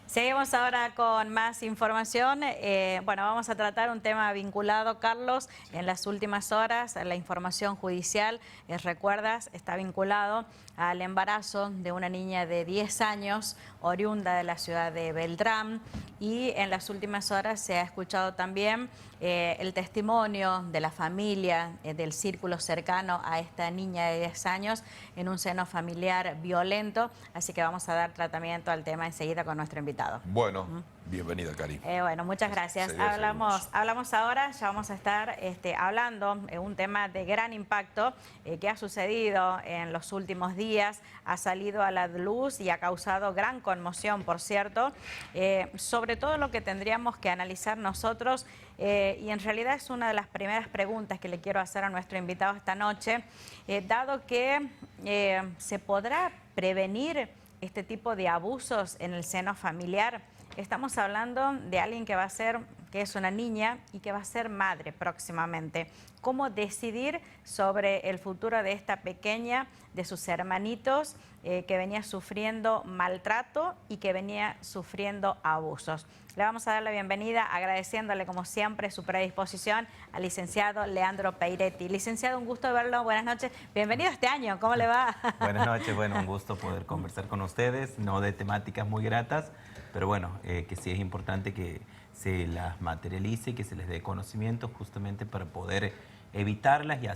Seguimos ahora con más información. Bueno, vamos a tratar un tema vinculado, Carlos, en las últimas horas. La información judicial, recuerdas, está vinculado al embarazo de una niña de 10 años, oriunda de la ciudad de Beltrán. Y en las últimas horas se ha escuchado también el testimonio de la familia, del círculo cercano a esta niña de 10 años en un seno familiar violento. Así que vamos a dar tratamiento al tema enseguida con nuestro invitado. Bueno, bienvenida, Cari. Bueno, muchas gracias. Hablamos ahora, ya vamos a estar hablando de un tema de gran impacto que ha sucedido en los últimos días, ha salido a la luz y ha causado gran conmoción, por cierto, sobre todo lo que tendríamos que analizar nosotros, y en realidad es una de las primeras preguntas que le quiero hacer a nuestro invitado esta noche, dado que se podrá prevenir este tipo de abusos en el seno familiar. Estamos hablando de alguien que es una niña y que va a ser madre próximamente. ¿Cómo decidir sobre el futuro de esta pequeña, de sus hermanitos, que venía sufriendo maltrato y que venía sufriendo abusos? Le vamos a dar la bienvenida agradeciéndole como siempre su predisposición al licenciado Leandro Peiretti. Licenciado, un gusto verlo, buenas noches. Bienvenido este año, ¿cómo le va? Buenas noches, bueno, un gusto poder conversar con ustedes, no de temáticas muy gratas, pero bueno, que sí es importante que se las materialice, que se les dé conocimiento justamente para poder evitarlas y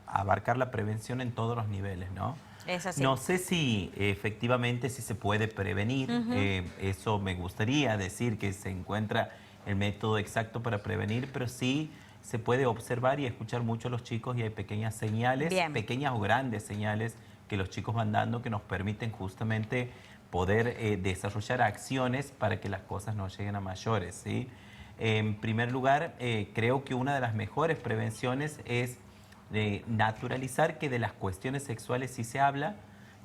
abarcar la prevención en todos los niveles, ¿no? Es así. No sé si efectivamente si se puede prevenir, eso me gustaría decir que se encuentra el método exacto para prevenir, pero sí se puede observar y escuchar mucho a los chicos y hay pequeñas señales, pequeñas o grandes señales que los chicos van dando que nos permiten justamente poder desarrollar acciones para que las cosas no lleguen a mayores, ¿sí? En primer lugar, creo que una de las mejores prevenciones es naturalizar que de las cuestiones sexuales sí se habla,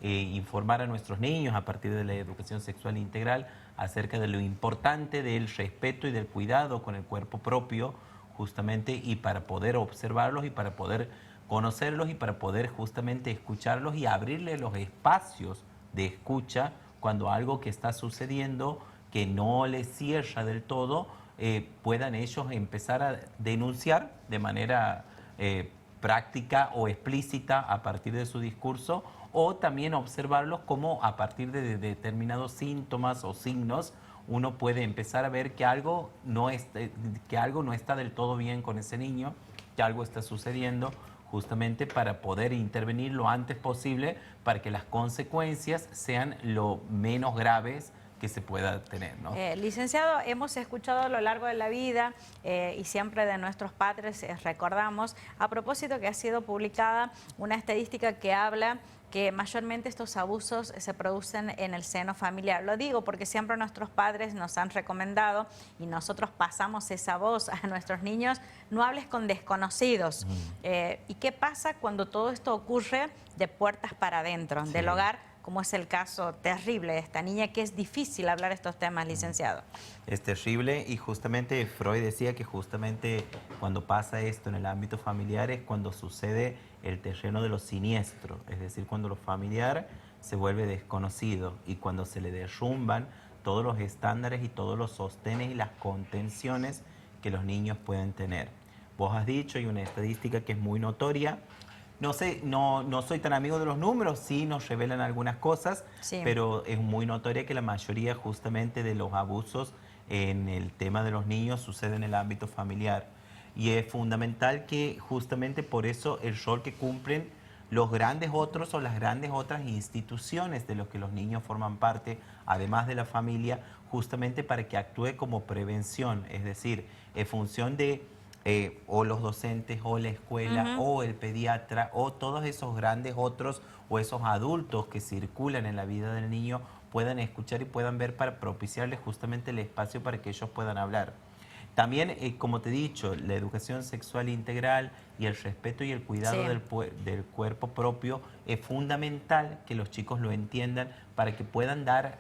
informar a nuestros niños a partir de la educación sexual integral acerca de lo importante del respeto y del cuidado con el cuerpo propio, justamente, y para poder observarlos y para poder conocerlos y para poder justamente escucharlos y abrirles los espacios de escucha cuando algo que está sucediendo que no les cierra del todo, puedan ellos empezar a denunciar de manera práctica o explícita a partir de su discurso, o también observarlos como a partir de determinados síntomas o signos uno puede empezar a ver que algo no está del todo bien con ese niño, que algo está sucediendo, justamente para poder intervenir lo antes posible para que las consecuencias sean lo menos graves que se pueda tener, ¿no? Licenciado, hemos escuchado a lo largo de la vida y siempre de nuestros padres recordamos, a propósito que ha sido publicada una estadística que habla que mayormente estos abusos se producen en el seno familiar. Lo digo porque siempre nuestros padres nos han recomendado y nosotros pasamos esa voz a nuestros niños, no hables con desconocidos. ¿Y qué pasa cuando todo esto ocurre de puertas para adentro del hogar? Como es el caso terrible de esta niña, que es difícil hablar estos temas, licenciado. Es terrible y justamente Freud decía que justamente cuando pasa esto en el ámbito familiar es cuando sucede el terreno de lo siniestro, es decir, cuando lo familiar se vuelve desconocido y cuando se le derrumban todos los estándares y todos los sostenes y las contenciones que los niños pueden tener. Vos has dicho, y una estadística que es muy notoria, no sé, no soy tan amigo de los números, sí nos revelan algunas cosas, pero es muy notoria que la mayoría justamente de los abusos en el tema de los niños sucede en el ámbito familiar. Y es fundamental que justamente por eso el rol que cumplen los grandes otros o las grandes otras instituciones de los que los niños forman parte, además de la familia, justamente para que actúe como prevención, es decir, en función de o los docentes, o la escuela, o el pediatra, o todos esos grandes otros, o esos adultos que circulan en la vida del niño, puedan escuchar y puedan ver para propiciarles justamente el espacio para que ellos puedan hablar. También, como te he dicho, la educación sexual integral y el respeto y el cuidado del cuerpo propio es fundamental que los chicos lo entiendan para que puedan dar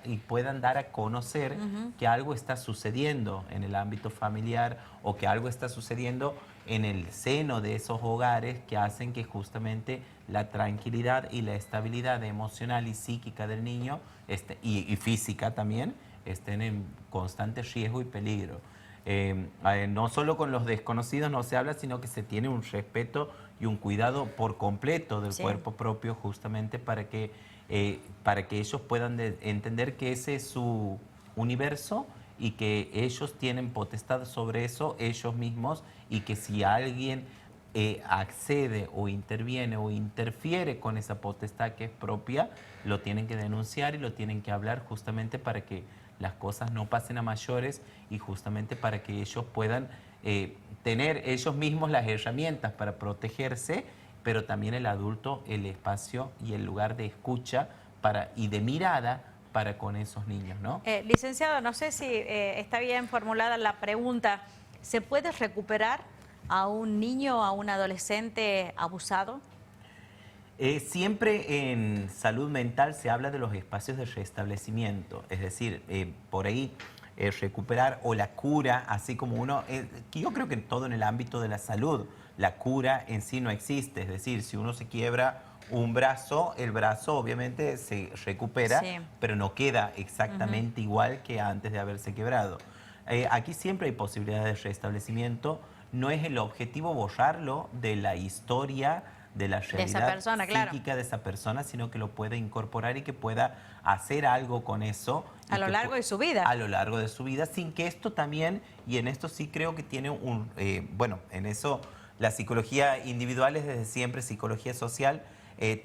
a conocer que algo está sucediendo en el ámbito familiar o que algo está sucediendo en el seno de esos hogares que hacen que justamente la tranquilidad y la estabilidad emocional y psíquica del niño y física también estén en constante riesgo y peligro. No solo con los desconocidos no se habla, sino que se tiene un respeto y un cuidado por completo del cuerpo propio, justamente para que ellos puedan entender que ese es su universo y que ellos tienen potestad sobre eso ellos mismos, y que si alguien accede o interviene o interfiere con esa potestad que es propia, lo tienen que denunciar y lo tienen que hablar, justamente para que las cosas no pasen a mayores y justamente para que ellos puedan tener ellos mismos las herramientas para protegerse, pero también el adulto el espacio y el lugar de escucha y de mirada para con esos niños, ¿no? Licenciado, no sé si está bien formulada la pregunta. ¿Se puede recuperar a un niño o a un adolescente abusado? Siempre en salud mental se habla de los espacios de restablecimiento, es decir, por ahí recuperar o la cura, así como que yo creo que todo en el ámbito de la salud, la cura en sí no existe, es decir, si uno se quiebra un brazo, el brazo obviamente se recupera, pero no queda exactamente igual que antes de haberse quebrado. Aquí siempre hay posibilidades de restablecimiento, no es el objetivo borrarlo de la historia, de la realidad psíquica de esa persona, sino que lo pueda incorporar y que pueda hacer algo con eso. A lo largo de su vida. A lo largo de su vida, sin que esto también, y en esto sí creo que tiene bueno, en eso la psicología individual es desde siempre, psicología social,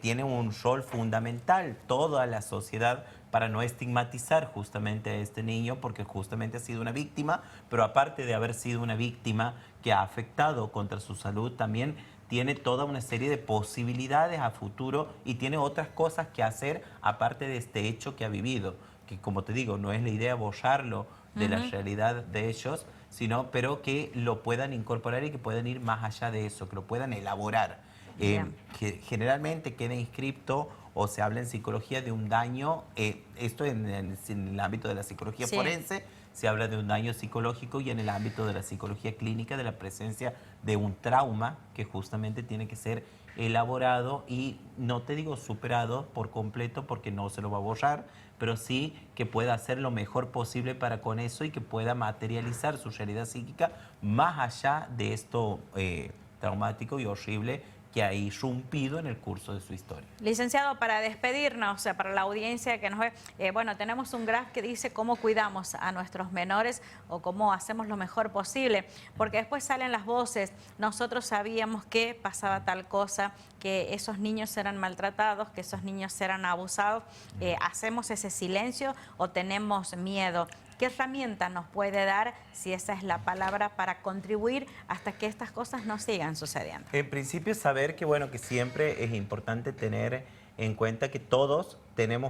tiene un rol fundamental, toda la sociedad, para no estigmatizar justamente a este niño, porque justamente ha sido una víctima, pero aparte de haber sido una víctima que ha afectado contra su salud, también tiene toda una serie de posibilidades a futuro y tiene otras cosas que hacer aparte de este hecho que ha vivido, que como te digo, no es la idea borrarlo de la realidad de ellos, pero que lo puedan incorporar y que puedan ir más allá de eso, que lo puedan elaborar. Que generalmente queda inscripto o se habla en psicología de un daño, esto en el ámbito de la psicología forense, se habla de un daño psicológico, y en el ámbito de la psicología clínica de la presencia de un trauma que justamente tiene que ser elaborado y, no te digo superado por completo porque no se lo va a borrar, pero sí que pueda hacer lo mejor posible para con eso y que pueda materializar su realidad psíquica más allá de esto traumático y horrible que ha irrumpido en el curso de su historia. Licenciado, para despedirnos, o sea, para la audiencia que nos ve, bueno, tenemos un graph que dice cómo cuidamos a nuestros menores o cómo hacemos lo mejor posible, porque después salen las voces, nosotros sabíamos que pasaba tal cosa, que esos niños eran maltratados, que esos niños eran abusados, ¿hacemos ese silencio o tenemos miedo? ¿Qué herramienta nos puede dar, si esa es la palabra, para contribuir hasta que estas cosas no sigan sucediendo? En principio, saber que, bueno, que siempre es importante tener en cuenta que todos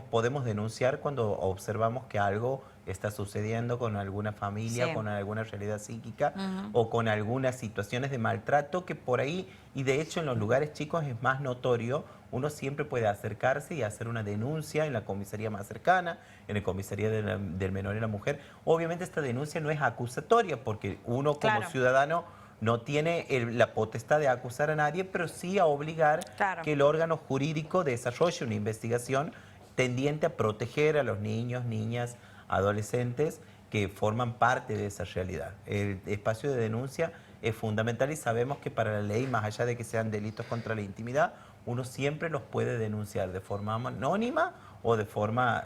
podemos denunciar cuando observamos que algo está sucediendo con alguna familia, con alguna realidad psíquica o con algunas situaciones de maltrato que por ahí, y de hecho en los lugares chicos es más notorio, uno siempre puede acercarse y hacer una denuncia en la comisaría más cercana, en la comisaría del menor y la mujer. Obviamente esta denuncia no es acusatoria porque uno como ciudadano no tiene la potestad de acusar a nadie, pero sí a obligar que el órgano jurídico desarrolle una investigación tendiente a proteger a los niños, niñas, adolescentes que forman parte de esa realidad. El espacio de denuncia es fundamental y sabemos que para la ley, más allá de que sean delitos contra la intimidad, uno siempre los puede denunciar de forma anónima o de forma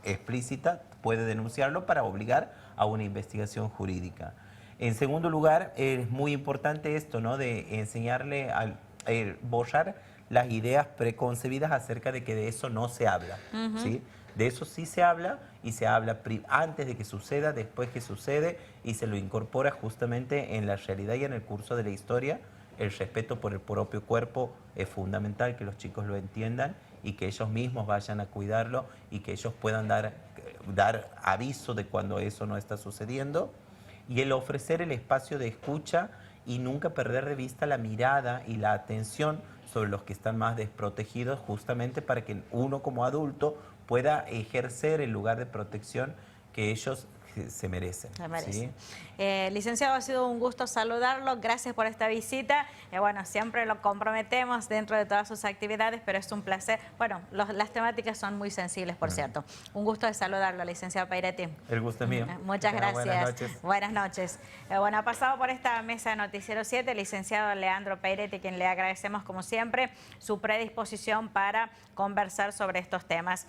explícita, puede denunciarlo para obligar a una investigación jurídica. En segundo lugar, es muy importante esto, ¿no?, de enseñarle a borrar las ideas preconcebidas acerca de que de eso no se habla, ¿sí? De eso sí se habla, y se habla antes de que suceda, después que sucede, y se lo incorpora justamente en la realidad y en el curso de la historia. El respeto por el propio cuerpo es fundamental, que los chicos lo entiendan y que ellos mismos vayan a cuidarlo y que ellos puedan dar aviso de cuando eso no está sucediendo. Y el ofrecer el espacio de escucha y nunca perder de vista la mirada y la atención sobre los que están más desprotegidos, justamente para que uno como adulto pueda ejercer el lugar de protección que ellos que se merecen. Se merece. ¿Sí? Licenciado, ha sido un gusto saludarlo. Gracias por esta visita. Bueno, siempre lo comprometemos dentro de todas sus actividades, pero es un placer. Bueno, las temáticas son muy sensibles, por cierto. Un gusto de saludarlo, licenciado Pairetti. El gusto es mío. Muchas gracias. Buenas noches. Buenas noches. Bueno, ha pasado por esta mesa de Noticiero 7 el licenciado Leandro Pairetti, quien le agradecemos como siempre su predisposición para conversar sobre estos temas.